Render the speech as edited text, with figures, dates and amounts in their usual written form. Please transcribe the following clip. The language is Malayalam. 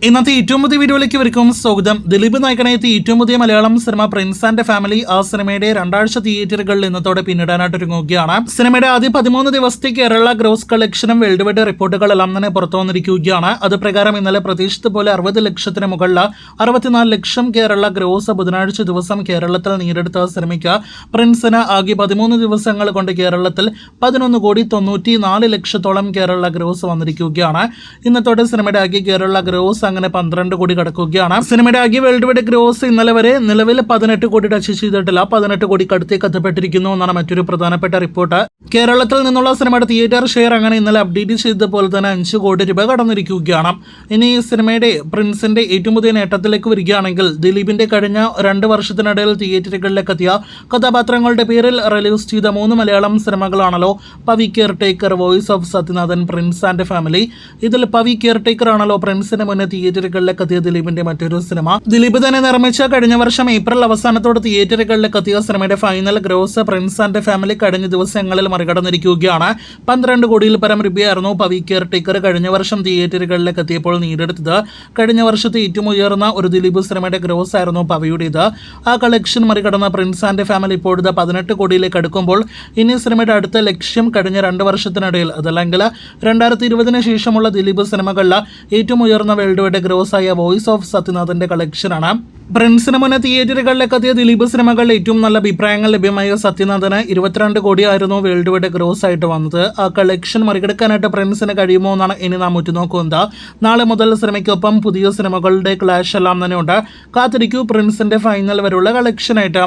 ഇന്നത്തെ ഏറ്റവും പുതിയ വീഡിയോയിലേക്ക് ഇവർക്കും സ്വാഗതം. ദിലീപ് നായകനെത്തി ഏറ്റവും പുതിയ Malayalam cinema Prince and family ആ സിനിമയുടെ 2 ആഴ്ച തിയേറ്ററുകളിൽ ഇന്നത്തോടെ പിന്നിടാനായിട്ട് ഒരുങ്ങുകയാണ്. സിനിമയുടെ ആദ്യ 13 ദിവസത്തെ കേരള ഗ്രോസ് കളക്ഷനും വേൾഡ് വൈഡ് റിപ്പോർട്ടുകളെല്ലാം തന്നെ പുറത്തു വന്നിരിക്കുകയാണ്. അത് പ്രകാരം ഇന്നലെ പ്രതീക്ഷിച്ച പോലെ 60 ലക്ഷത്തിന് മുകളിൽ 64 ലക്ഷം കേരള ഗ്രോസ് ബുധനാഴ്ച ദിവസം കേരളത്തിൽ നേടിയെടുത്ത സിനിമയ്ക്ക് പ്രിൻസിന് ആകെ 13 ദിവസങ്ങൾ കൊണ്ട് കേരളത്തിൽ 11,94 ലക്ഷത്തോളം കേരള ഗ്രോസ് വന്നിരിക്കുകയാണ്. ഇന്നത്തോടെ സിനിമയുടെ ആകെ കേരള ഗ്രോസ് അങ്ങനെ 12 കോടി കടക്കുകയാണ്. സിനിമയുടെ ആകെ വേൾഡ് വൈഡ് ഗ്രോസ് ഇന്നലെ വരെ നിലവിൽ 18 കോടി ടച്ച് ചെയ്തിട്ടില്ല. 18 കോടിക്ക് അടുത്തേക്ക് എത്തപ്പെട്ടിരിക്കുന്നു എന്നാണ് മറ്റൊരു പ്രധാനപ്പെട്ട റിപ്പോർട്ട്. കേരളത്തിൽ നിന്നുള്ള സിനിമയുടെ തിയേറ്റർ ഷെയർ അങ്ങനെ ഇന്നലെ അപ്ഡേറ്റ് ചെയ്തതുപോലെ തന്നെ 5 കോടി രൂപ കടന്നിരിക്കുകയാണ്. ഇനി ഈ സിനിമയുടെ പ്രിൻസിന്റെ ഏറ്റവും പുതിയ നേട്ടത്തിലേക്ക് വരികയാണെങ്കിൽ ദിലീപിന്റെ കഴിഞ്ഞ 2 വർഷത്തിനിടയിൽ തിയേറ്ററുകളിലേക്ക് എത്തിയ കഥാപാത്രങ്ങളുടെ പേരിൽ റിലീസ് ചെയ്ത 3 മലയാളം സിനിമകളാണല്ലോ Pavi caretaker, voice of Sathyanathan, prince and family. ഇതിൽ പവി കെയർ ടേക്കർ ആണല്ലോ പ്രിൻസിന് മുന്നേ തിയേറ്ററുകളിലേക്ക് എത്തിയ ദിലീപിന്റെ മറ്റൊരു സിനിമ. ദിലീപ് തന്നെ നിർമ്മിച്ച കഴിഞ്ഞ വർഷം ഏപ്രിൽ അവസാനത്തോടെ തിയേറ്ററുകളിലേക്ക് എത്തിയ സിനിമയുടെ final gross Prince and family കഴിഞ്ഞ ദിവസങ്ങളിൽ മറികടന്നിരിക്കുകയാണ്. 12 കോടിയിൽ പരം രൂപയായിരുന്നു പവി കെയർ ടേക്കർ കഴിഞ്ഞ വർഷം തിയേറ്ററുകളിലേക്ക് എത്തിയപ്പോൾ നേടിയെടുത്തത്. കഴിഞ്ഞ വർഷത്തെ ഏറ്റവും ഉയർന്ന ഒരു ദിലീപ് സിനിമയുടെ ഗ്രോസ് ആയിരുന്നു പവിയുടേത്. ആ കളക്ഷൻ മറികടന്ന പ്രിൻസ് ആൻഡ് ഫാമിലി ഇപ്പോഴത്തെ 18 കോടിയിലേക്ക് അടുക്കുമ്പോൾ ഇനി സിനിമയുടെ അടുത്ത ലക്ഷ്യം കഴിഞ്ഞ 2 വർഷത്തിനിടയിൽ അതല്ലെങ്കിൽ 2020 ശേഷമുള്ള ദിലീപ് സിനിമകളിൽ ഏറ്റവും ഉയർന്ന വേൾഡ് വൈഡ് ഗ്രോസ് ആയ വോയിസ് ഓഫ് സത്യനാഥന്റെ കളക്ഷനാണ്. പ്രിൻസിന് മുന്നേ തിയേറ്ററുകളിലേക്ക് എത്തിയ ദിലീപ് സിനിമകളിൽ ഏറ്റവും നല്ല അഭിപ്രായങ്ങൾ ലഭ്യമായ സത്യനാഥന് 22 കോടിയായിരുന്നു വേൾഡ് വൈഡ് ഗ്രോസ് ആയിട്ട് വന്നത്. ആ കളക്ഷൻ മറികടക്കാനായിട്ട് പ്രിൻസിന് കഴിയുമോ എന്നാണ് ഇനി നാം ഉറ്റുനോക്കുന്നത്. നാളെ മുതൽ സിനിമയ്ക്കൊപ്പം പുതിയ സിനിമകളുടെ ക്ലാഷ് എല്ലാം തന്നെ ഉണ്ട്. കാത്തിരിക്കൂ പ്രിൻസിന്റെ ഫൈനൽ വരെയുള്ള കളക്ഷനായിട്ട്.